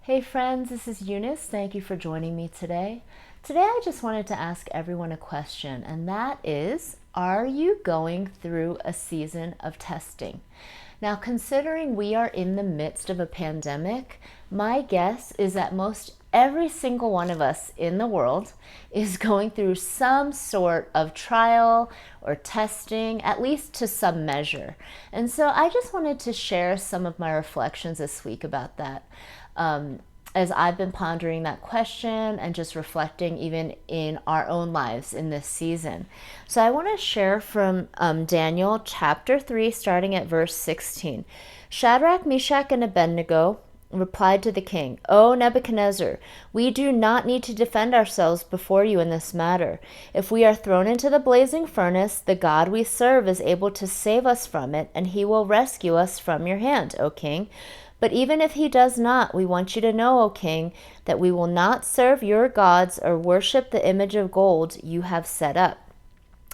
Hey friends, this is Eunice. Thank you for joining me today. Today I just wanted to ask everyone a question, and that is, are you going through a season of testing? Now, considering we are in the midst of a pandemic, my guess is that most every single one of us in the world is going through some sort of trial or testing, at least to some measure. And so I just wanted to share some of my reflections this week about that. As I've been pondering that question and just reflecting even in our own lives in this season. So I want to share from Daniel chapter 3, starting at verse 16. Shadrach, Meshach, and Abednego replied to the king, "O Nebuchadnezzar, we do not need to defend ourselves before you in this matter. If we are thrown into the blazing furnace, the God we serve is able to save us from it, and he will rescue us from your hand, O king. But even if he does not, we want you to know, O king, that we will not serve your gods or worship the image of gold you have set up."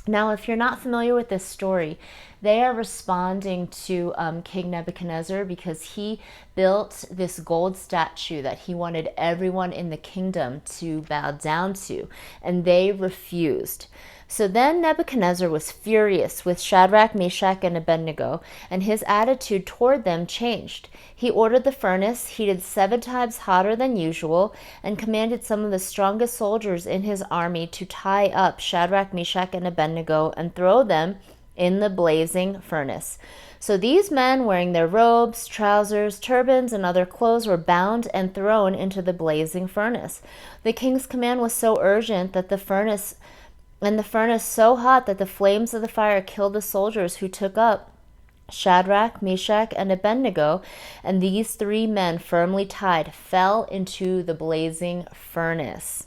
Now, if you're not familiar with this story, they are responding to King Nebuchadnezzar because he built this gold statue that he wanted everyone in the kingdom to bow down to, and they refused. So then Nebuchadnezzar was furious with Shadrach, Meshach, and Abednego, and his attitude toward them changed. He ordered the furnace heated 7 times hotter than usual and commanded some of the strongest soldiers in his army to tie up Shadrach, Meshach, and Abednego and throw them in the blazing furnace. So these men, wearing their robes, trousers, turbans, and other clothes, were bound and thrown into the blazing furnace. The king's command was so urgent that the furnace so hot that the flames of the fire killed the soldiers who took up Shadrach, Meshach, and Abednego, and these 3 men, firmly tied, fell into the blazing furnace.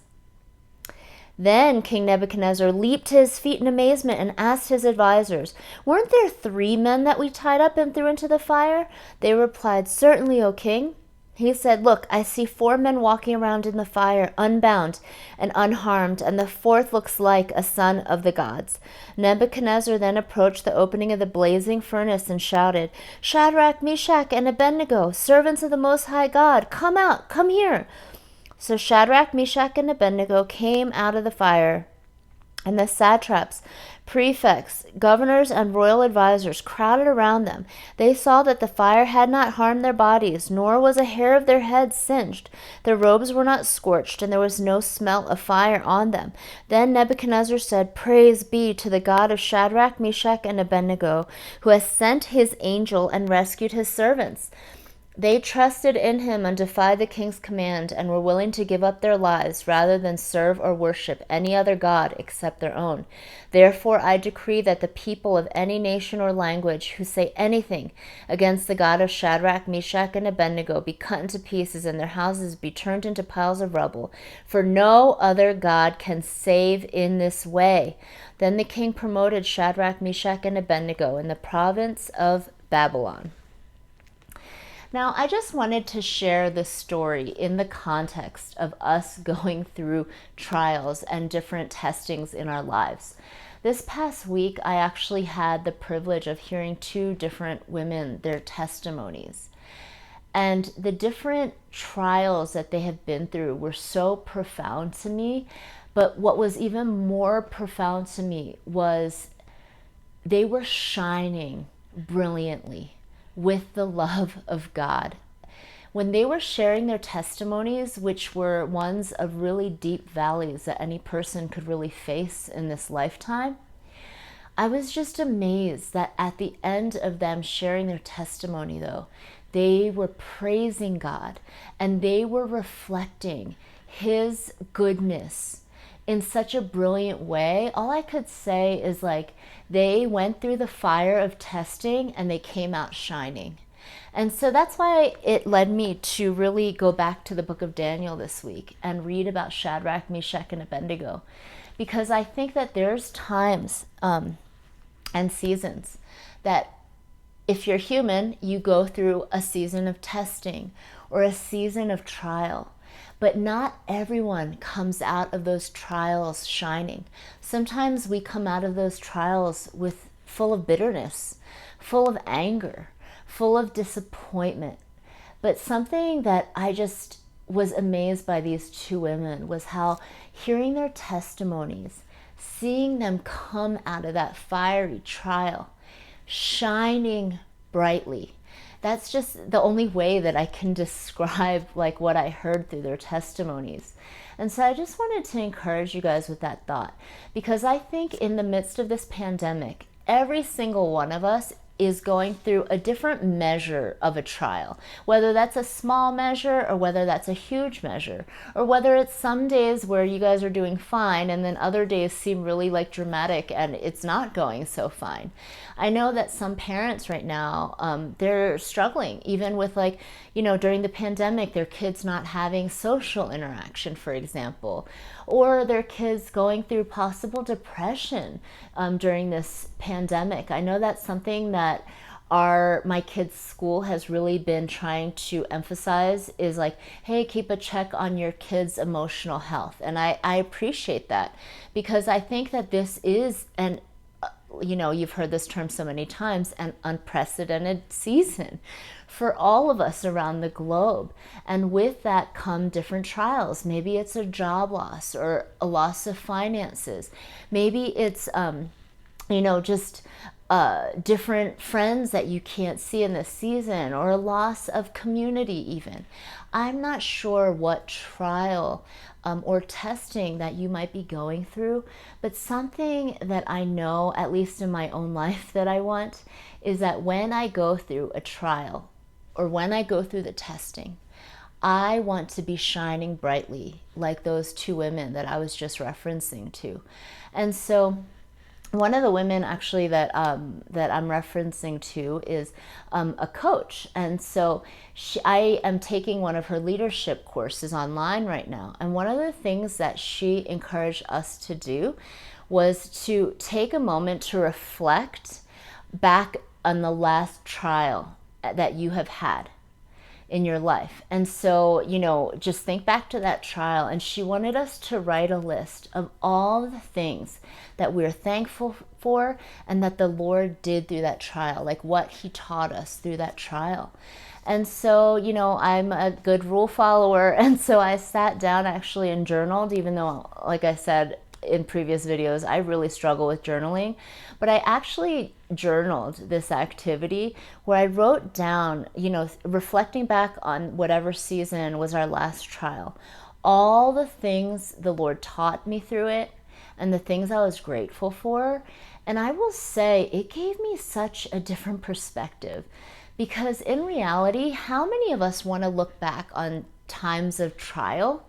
Then King Nebuchadnezzar leaped to his feet in amazement and asked his advisors, "Weren't there 3 men that we tied up and threw into the fire?" They replied, "Certainly, O king." He said, "Look, I see 4 men walking around in the fire, unbound and unharmed, and the 4th looks like a son of the gods." Nebuchadnezzar then approached the opening of the blazing furnace and shouted, "Shadrach, Meshach, and Abednego, servants of the Most High God, come out, come here." So Shadrach, Meshach, and Abednego came out of the fire, and the satraps, prefects, governors, and royal advisors crowded around them. They saw that the fire had not harmed their bodies, nor was a hair of their heads singed. Their robes were not scorched, and there was no smell of fire on them. Then Nebuchadnezzar said, "Praise be to the God of Shadrach, Meshach, and Abednego, who has sent his angel and rescued his servants." They trusted in him and defied the king's command and were willing to give up their lives rather than serve or worship any other god except their own. Therefore, I decree that the people of any nation or language who say anything against the God of Shadrach, Meshach, and Abednego be cut into pieces and their houses be turned into piles of rubble, for no other god can save in this way. Then the king promoted Shadrach, Meshach, and Abednego in the province of Babylon. Now, I just wanted to share this story in the context of us going through trials and different testings in our lives. This past week, I actually had the privilege of hearing 2 different women, their testimonies. And the different trials that they have been through were so profound to me. But what was even more profound to me was they were shining brilliantly with the love of God. When they were sharing their testimonies, which were ones of really deep valleys that any person could really face in this lifetime, I was just amazed that at the end of them sharing their testimony, though, they were praising God and they were reflecting his goodness in such a brilliant way. All I could say is they went through the fire of testing and they came out shining. And so that's why it led me to really go back to the book of Daniel this week and read about Shadrach, Meshach, and Abednego. Because I think that there's times and seasons that if you're human, you go through a season of testing or a season of trial. But not everyone comes out of those trials shining. Sometimes we come out of those trials full of bitterness, full of anger, full of disappointment. But something that I just was amazed by these two women was how hearing their testimonies, seeing them come out of that fiery trial, shining brightly. That's just the only way that I can describe like what I heard through their testimonies. And so I just wanted to encourage you guys with that thought, because I think in the midst of this pandemic, every single one of us is going through a different measure of a trial, whether that's a small measure or whether that's a huge measure, or whether it's some days where you guys are doing fine and then other days seem really like dramatic and it's not going so fine. I know that some parents right now, they're struggling even with like, during the pandemic, their kids not having social interaction, for example, or their kids going through possible depression during this pandemic. I know that's something that my kids' school has really been trying to emphasize, is like, hey, keep a check on your kids' emotional health. And I appreciate that, because I think that this is you've heard this term so many times, an unprecedented season for all of us around the globe. And with that come different trials. Maybe it's a job loss or a loss of finances. Maybe it's, just different friends that you can't see in this season, or a loss of community even. I'm not sure what trial or testing that you might be going through, but something that I know, at least in my own life, that I want is that when I go through a trial or when I go through the testing, I want to be shining brightly like those two women that I was just referencing to. And so one of the women actually that I'm referencing to is a coach. And so I am taking one of her leadership courses online right now. And one of the things that she encouraged us to do was to take a moment to reflect back on the last trial that you have had in your life. And so, just think back to that trial. And she wanted us to write a list of all the things that we're thankful for and that the Lord did through that trial, like what he taught us through that trial. And so, I'm a good rule follower. And so I sat down actually and journaled, even though, like I said in previous videos, I really struggle with journaling. But I actually journaled this activity where I wrote down, reflecting back on whatever season was our last trial, all the things the Lord taught me through it and the things I was grateful for. And I will say it gave me such a different perspective, because in reality, how many of us want to look back on times of trial?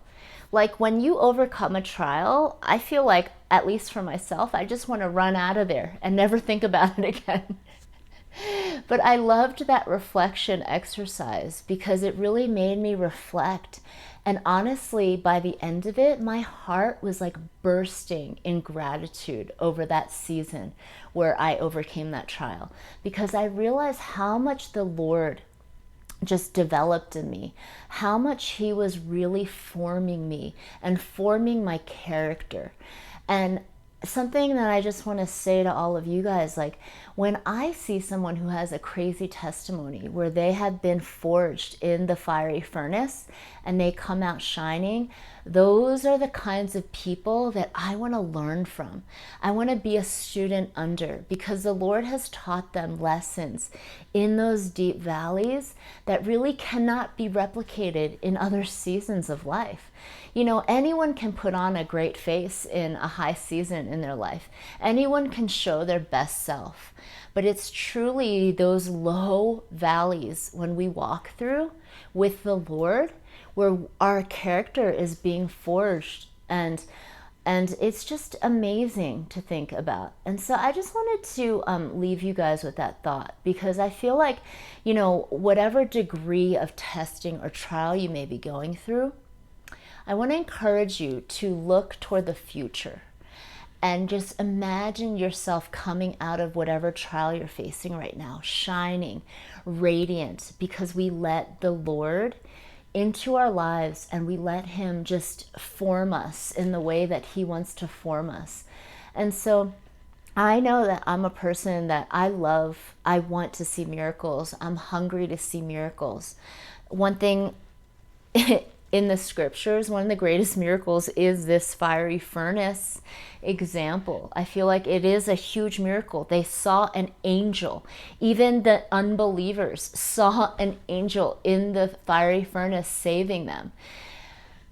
Like when you overcome a trial, I feel like, at least for myself, I just want to run out of there and never think about it again. But I loved that reflection exercise because it really made me reflect. And honestly, by the end of it, my heart was like bursting in gratitude over that season where I overcame that trial, because I realized how much the Lord just developed in me, how much he was really forming me and forming my character. And something that I just want to say to all of you guys, like when I see someone who has a crazy testimony where they have been forged in the fiery furnace and they come out shining, those are the kinds of people that I want to learn from. I want to be a student under, because the Lord has taught them lessons in those deep valleys that really cannot be replicated in other seasons of life. Anyone can put on a great face in a high season in their life. Anyone can show their best self. But it's truly those low valleys when we walk through with the Lord where our character is being forged, and it's just amazing to think about. And so I just wanted to leave you guys with that thought, because I feel like, whatever degree of testing or trial you may be going through, I want to encourage you to look toward the future and just imagine yourself coming out of whatever trial you're facing right now, shining, radiant, because we let the Lord into our lives and we let him just form us in the way that he wants to form us. And so I know that I'm a person that I want to see miracles. I'm hungry to see miracles. One thing in the scriptures, one of the greatest miracles is this fiery furnace example. I feel like it is a huge miracle. They saw an angel. Even the unbelievers saw an angel in the fiery furnace saving them.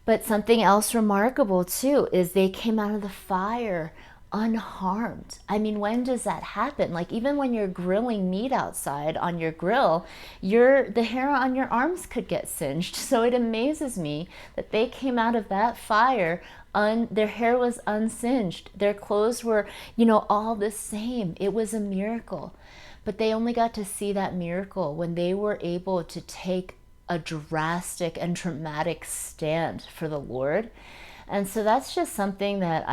But something else remarkable too is they came out of the fire unharmed. I mean, when does that happen? Like, even when you're grilling meat outside on your grill, the hair on your arms could get singed. So it amazes me that they came out of that fire, their hair was unsinged, their clothes were, all the same. It was a miracle. But they only got to see that miracle when they were able to take a drastic and dramatic stand for the Lord. And so that's just something that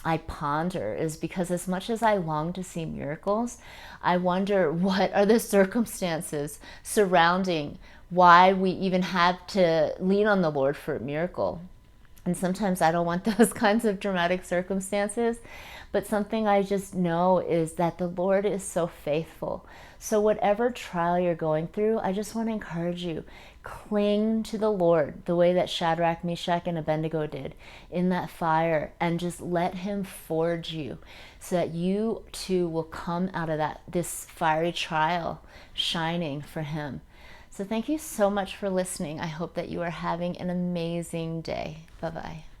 I ponder, is because as much as I long to see miracles, I wonder what are the circumstances surrounding why we even have to lean on the Lord for a miracle. And sometimes I don't want those kinds of dramatic circumstances, but something I just know is that the Lord is so faithful. So whatever trial you're going through, I just want to encourage you, cling to the Lord the way that Shadrach, Meshach, and Abednego did in that fire, and just let him forge you so that you too will come out of this fiery trial shining for him. So thank you so much for listening. I hope that you are having an amazing day. Bye-bye.